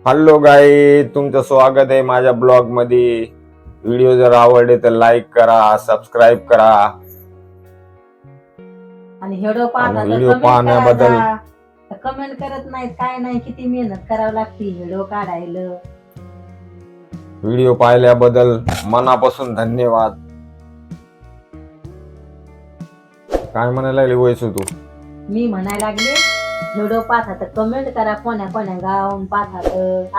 Hello गाई, तुमचं स्वागत आहे माझ्या ब्लॉग मध्ये. व्हिडिओ जर आवडले तर लाईक करा, सबस्क्राईब करा आणि व्हिडिओ पाहता व्हिडिओ पाहण्याबद्दल कमेंट करत नाहीत, काय नाही. किती मेहनत करावी लागते व्हिडिओ काढायला. व्हिडिओ पाहिल्याबद्दल मनापासून धन्यवाद. काय म्हणायला लागली वयसू तू? मी म्हणायला लागले व्हिडिओ पाहता तर कमेंट करा, कोण्या कोण्या गावून पाहतात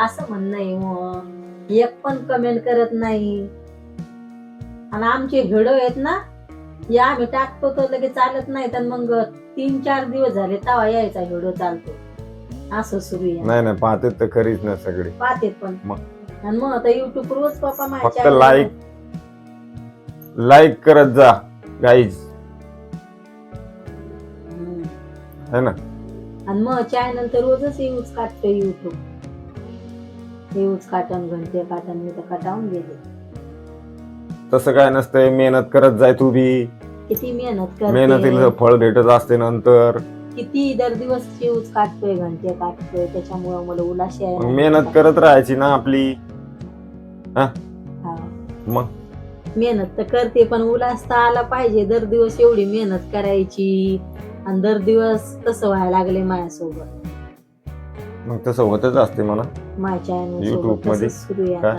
असं म्हणणं आहे. मग एक पण कमेंट करत नाही. आणि आमचे व्हिडिओ आहेत ना, या आम्ही टाकतो तर लगेच चालत नाही. तर मग 3-4 दिवस झाले तवा यायचा व्हिडिओ चालतो, असं सुरू आहे. नाही पाहते तर खरीच ना सगळे पाहते पण आणि मग आता युट्यूब रोज पप्पा फक्त लाईक करत जा गाईज, है ना. आणि मग चॅनल तर रोजच यूज काढतो. युट्यूब यूज काटन घंटे काटन मी तर काटावून गेले. तसं काय नसतंय, मेहनत करत जाय तू बी. किती मेहनत करते, मेहनतीला फळ भेटत असते नंतर. किती दर दिवस यूज काढतोय, घंटे काढतोय, त्याच्यामुळे मला उलाशी आहे. मेहनत करत राहायची ना आपली. मग मेहनत तर करते पण उल्हास तर आला पाहिजे. दर दिवस एवढी मेहनत करायची आणि दर दिवस तसं व्हायला लागले माझ्यासोबत. मग तसं होतच असते मला माझ्या युट्यूब मध्ये. सुरू आहे आता.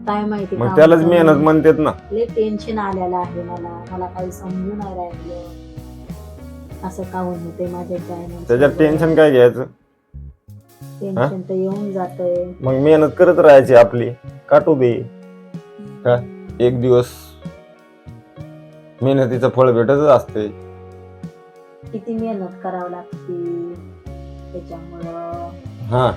काय माहिती, मग त्यालाच मेहनत म्हणतात ना. लय टेन्शन आलेलं आहे मला काही समजून नाही राहिलं असं काहून होते माझ्या चॅनल. त्याच्यात टेन्शन काय घ्यायचं? टेन्शन तर येऊन जातंय. मग मेहनत करत राहायची आपली, काटू दे का. एक दिवस मेहनतीचं फळ भेटतच असते. किती मेहनत करावं लागते त्याच्यामुळं. हा,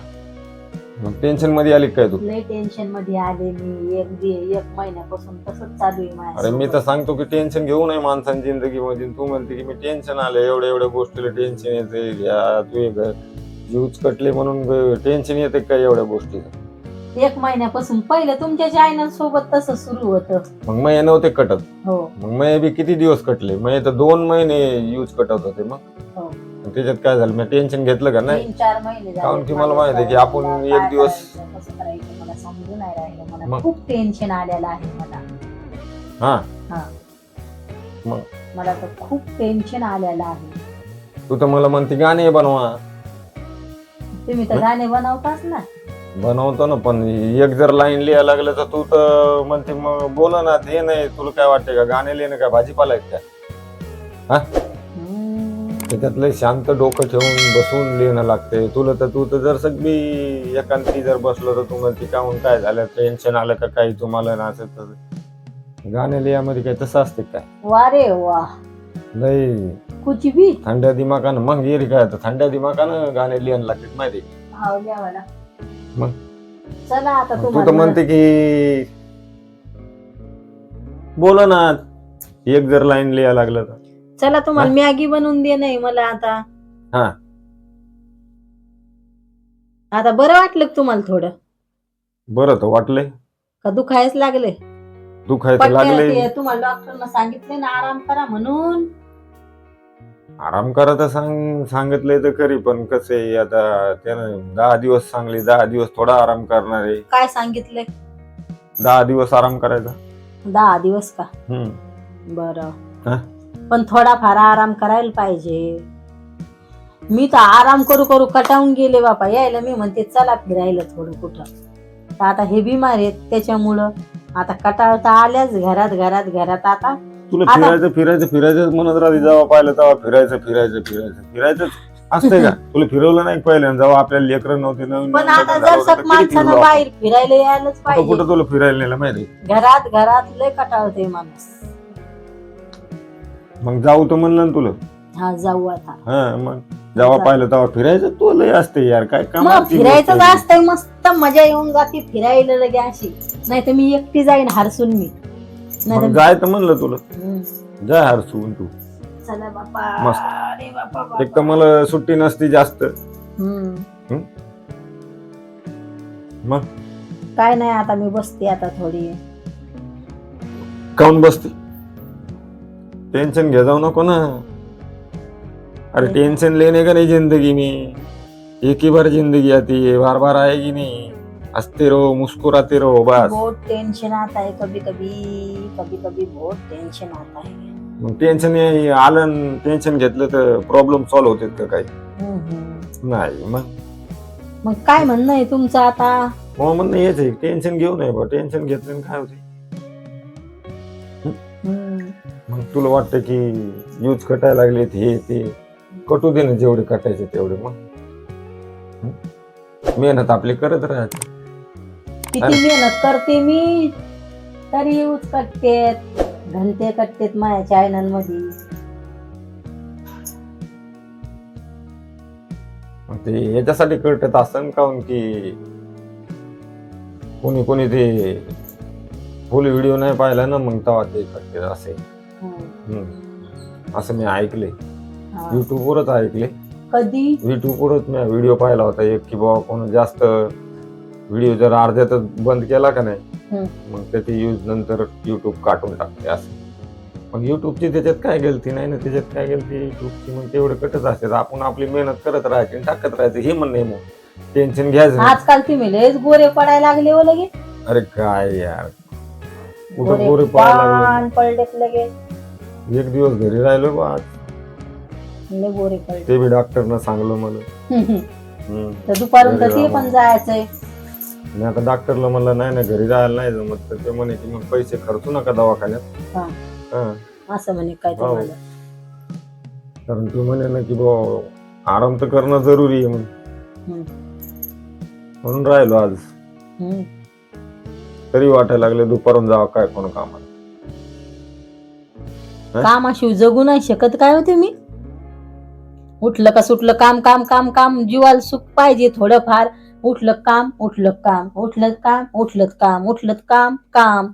मग टेन्शन मध्ये आली काय तू? लय टेन्शन मध्ये आले मी. एक महिन्यापासून तसंच चालू आहे माझं. अरे मी तर सांगतो की टेन्शन घेऊ नये माणसाने जिंदगी मध्ये. तू म्हणते की मी टेन्शन आले, एवढ्या गोष्टीला टेन्शन येते. तू जीवच कटले म्हणून टेन्शन येते काय एवढ्या गोष्टीचं? 1 महिन्यापासून पहिलं तुमच्या चॅनल सोबत तसं सुरू होतं. मग मै नव्हते कटत. हो. मग मै बी किती दिवस कटले? मै तर 2 महिने यूज कटत होते. मग हो. त्याच्यात काय झालं? मी टेन्शन घेतलं का नाही? 3-4 महिने झाले. कारण की मला माहिती आहे की आपण एक दिवस कसं करायचं मला समजून नाही राहिलं. मला खूप टेन्शन आलेलं आहे मला. हा मग मला तर खूप टेन्शन आलेलं आहे. तू तर मला म्हणते गाणे बनवा. तुम्ही तर गाणे बनवताच ना. बनवतो ना, पण एक जर लाईन लिहायला लागलं तर तू तर म्हणते मग बोला ना. ते नाही, तुला काय वाटतंय का गाणे लिहिणं काय भाजीपाला आहे का? हा, त्याच्यातलं शांत डोकं ठेवून बसून लिहिणं लागते. तू तर जर सगळी एकांती जर बसलो तर तू म्हणते काहून काय झालं, टेन्शन आलं का काही तुम्हाला? ना असं तर गाणे लिहामध्ये काय तसं असते काय? वा रे वा, लय कुछ भी थंड्या दिमागानं. मग येरी काय तर थंड्या दिमागानं गाणे लिहायला लागतात माहिती. हाव लिहावाला. मग चला आता तू तर म्हणते की बोला ना, एक जर लाईन लिहायला लागलं तर. चला तुम्हाला मॅगी बनवून दे. नाही मला आता आता बरं वाटलं तुम्हाला? थोडं बरं तर वाटलंय का दुखायच लागले? दुखायचं लागले. तुम्हाला डॉक्टरनं सांगितले ना आराम करा म्हणून. आराम करा तर सांगितलंय तर खरी, पण कसं आहे आता त्यानं 10 दिवस सांगले. 10 दिवस थोडा आराम करणार आहे. काय सांगितलंय? 10 दिवस आराम करायचा. 10 दिवस का? बरं, पण थोडाफार आराम करायला पाहिजे. मी तर आराम करू करू कटावून गेले बापा. यायला मी म्हणते चला फिरायला थोडं कुठं. तर आता हे बिमार आहेत त्याच्यामुळं आता कटाळता आल्याच घरात. आता तुला फिरायचं म्हणत राहते. जेव्हा पाहिलं तेव्हा फिरायचं असतंय का? तुला फिरवलं नाही पहिल्यांदा जेव्हा आपल्याला लेकरं नव्हते नवीन? पण आता जर माणसानं बाहेर फिरायला यायलाच पाहिजे. कुठं तुला फिरायला नेलं माहिती? घरात लय कटाळते माणूस. मग जाऊ तर म्हणलं ना तुला. हा जाऊ आता. मग जेव्हा पाहिलं तेव्हा फिरायचं. तू लय असते यार, काय काम फिरायचं असतंय. मस्त मजा येऊन जाते फिरायला लगे अशी. नाही तर मी एकटी जाईन हरसून. मी जाय तर म्हणलं तुला. जाय हरसून तू. चला बापा. मस्त. अरे बापा. एक तर मला सुट्टी नसती जास्त. मग काय नाही, आता मी बसते आता थोडी. काऊन बसते? टेंशन घे जाऊ नको ना. अरे टेंशन लेने का नहीं जिंदगी में, एक ही बार जिंदगी आती है, बार बार आएगी नहीं. हंसते रहो मुस्कुराते रहो बस. बहुत टेंशन आता है कभी कभी बहुत टेंशन आता है. मग टेन्शन आलं, टेन्शन घेतलं तर प्रॉब्लेम सॉल्व्ह होतात का काही? नाही. मग काय म्हणणं आहे तुमचं आता? मग म्हणणं हेच आहे, टेन्शन घेऊ नये बा. टेन्शन घेतलं काय होते? मग तुला वाटतं की यूज कटायला लागले हे ते कटू दे ना, जेवढे कटायचे तेवढे. मग मेहनत आपली करत राहायची. किती मेहनत करते मी तरी यूज कटतेत, घंटे कटतेत माझ्या चॅनल मध्ये. मग ते याच्यासाठी कटत असं काऊन की कोणी कोणी ते फुल व्हिडिओ नाही पाहिला ना, मग तेव्हा ते कटते असे. असं मी ऐकले, युट्यूबवरच ऐकले. कधी? युट्यूबवरच मी व्हिडिओ पाहिला होता एक, की बाबा कोण जास्त व्हिडिओ जर अर्ध्यातच बंद केला का नाही, मग त्याची यूज नंतर युट्यूब काटून टाकते असं. मग युट्यूबची त्याच्यात काय गलती नाही ना, त्याच्यात काय गलती युट्यूबची? मग तेवढं कटच असते, आपण आपली मेहनत करत राहायची, टाकत राहायचं. हे म्हणणं मग टेन्शन घ्यायचं. आजकाल तुम्ही लयच गोरे पडायला लागले हो लगे. अरे काय यार, कुठं गोरे पडायला पडलेत लगे. एक दिवस घरी राहिलो बा आज, लय गोरे पडले. ते बी डॉक्टरनं सांगलं मला. तर दुपारून तर ते पण जायचंय. मी आता डॉक्टरला म्हणलं नाही ना घरी राहायला नाही जमत, तर ते म्हणे की मग पैसे खर्चू नका दवाखान्यात. असं म्हणे काय तुम्हाला? कारण तू म्हणे ना की बा आराम तर करणं जरुरी आहे म्हणून राहिलो आज. तरी वाटायला लागले दुपारून जावं काय कोण कामाला. कामाशिव जगू नाही शकत काय होते मी? उठलं का सुटलं काम काम काम काम, जीवाला सुख पाहिजे थोडंफार. उठलं काम उठलं काम उठलं काम उठलं काम उठलं काम काम.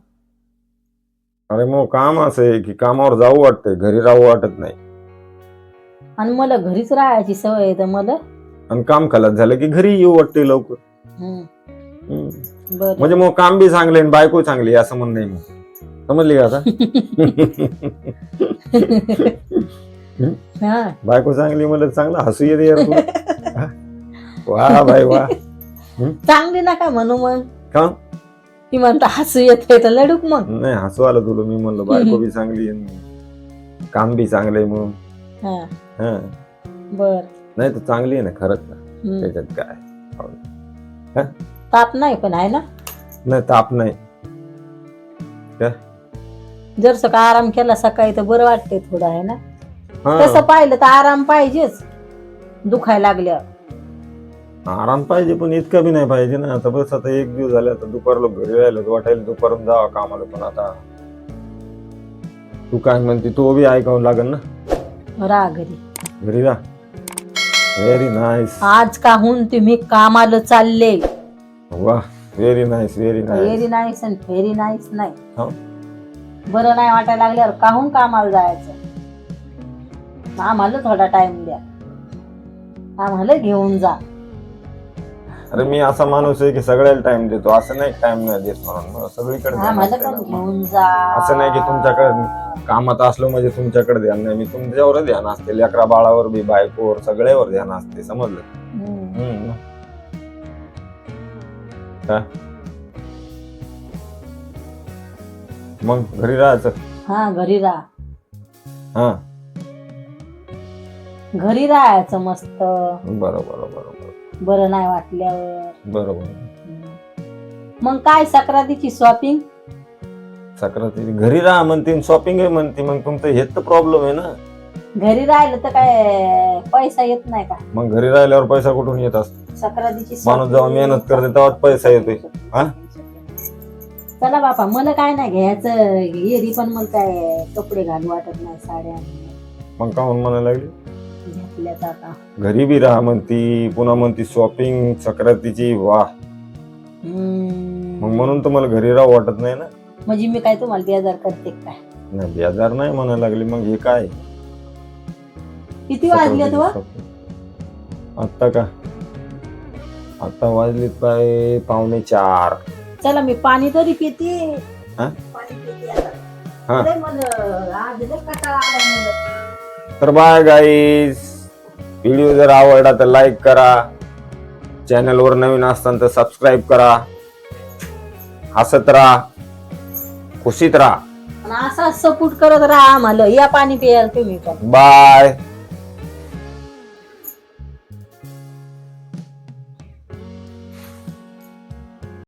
अरे मग काम असं आहे की कामावर जाऊ वाटतंय, घरी राहू वाटत नाही. आणि मला घरीच राहायची सवय आहे तर मला. आणि काम खलास झालं की घरी येऊ वाटतंय लवकर. म्हणजे मग काम बी चांगले आणि बायको चांगली असं म्हणणं नाही. मग समजली का आता? बायको चांगली मला चांगला हसू येते यार तुला. वा बाई वा. चांगली ना काय म्हणू मग? का ती म्हणता हसू येते तर लडूक. मग नाही हसू आलं तुला, मी म्हणलं बायको बी चांगली काम बी चांगलंय म्हणून. बर नाही तर चांगली आहे ना खरंच ना, त्याच्यात काय ताप नाही पण आहे ना? नाही ताप नाही. जर सकाळ आराम केला सकाळी तर बरं वाटते थोडं आहे ना. तसं पाहिलं तर आराम पाहिजेच दुखायला लागल्यावर. आराम पाहिजे पण इतका बी नाही पाहिजे ना. आता बस आता एक दिवस झाले, आता दुपारला घरी राहिलं वाटायला दुपारून जावं कामाला. पण आता तू काय म्हणते तो बी ऐकावं लागेल ना. राहा घरी. घरी राहा. Very nice. आज काहून तुम्ही कामाला चालले? वा very nice very nice. Very nice आणि व्हेरी नाईस नाही. बरं नाही वाटायला लागल्यावर काहून कामाला जायचं? आम्हाला थोडा टाइम द्या, आम्हाला घेऊन जा. अरे मी असा माणूस आहे की सगळ्याला टाइम देतो, असं नाही टाइम नाही देत म्हणून. सगळीकडे आम्हाला पण घेऊन जा. असं नाही की तुमच्याकडे कामात असलो म्हणजे तुमच्याकडे ध्यान नाही. मी तुमच्यावर ध्यान असते, लेकरा बाळावर बी बायकोवर सगळ्यावर ध्यान असते. समजलं? मग घरी राहायचं. घरी राहा. घरी राहायचं मस्त. बरोबर बरोबर. बरं नाही वाटल्यावर. बरोबर. मग काय सक्रातीची शॉपिंग? सक्राती घरी राहा म्हणते, शॉपिंग आहे म्हणते. मग तुमचं हेच तर प्रॉब्लेम आहे ना. घरी राहिलं तर काय पैसा येत नाही का? मग घरी राहिल्यावर पैसा कुठून येत असतो? सक्रातीची माणूस जेव्हा मेहनत करते तेव्हाच पैसा येतोय. चला बापा, मला काय नाही घ्यायचं. येरी पण मला काय कपडे घालू वाटत नाही, साड्या. मग का म्हणायला लागली? घेतल्यात आता. घरी बी राहा म्हणती, पुन्हा म्हणती शॉपिंग सक्रातीची. वा. मग म्हणून तुम्हाला घरी राहू वाटत नाही ना? म्हणजे मी काय तुम्हाला बेजार करते काय? नाही बेजार नाही म्हणायला लागली. मग हे काय? किती वाजलेत व? आता का? आता वाजलेत काय 3:45. चला मी पाणी तरी पिते. तर बाय गाईज. व्हिडिओ जर आवडला तर लाईक करा, चॅनलवर नवीन असताना तर सबस्क्राईब करा. हसत राहा, खुशीत राहा. आणि असा सपोर्ट करत राहा आम्हाला. या पाणी प्यायला तुम्ही पण. बाय.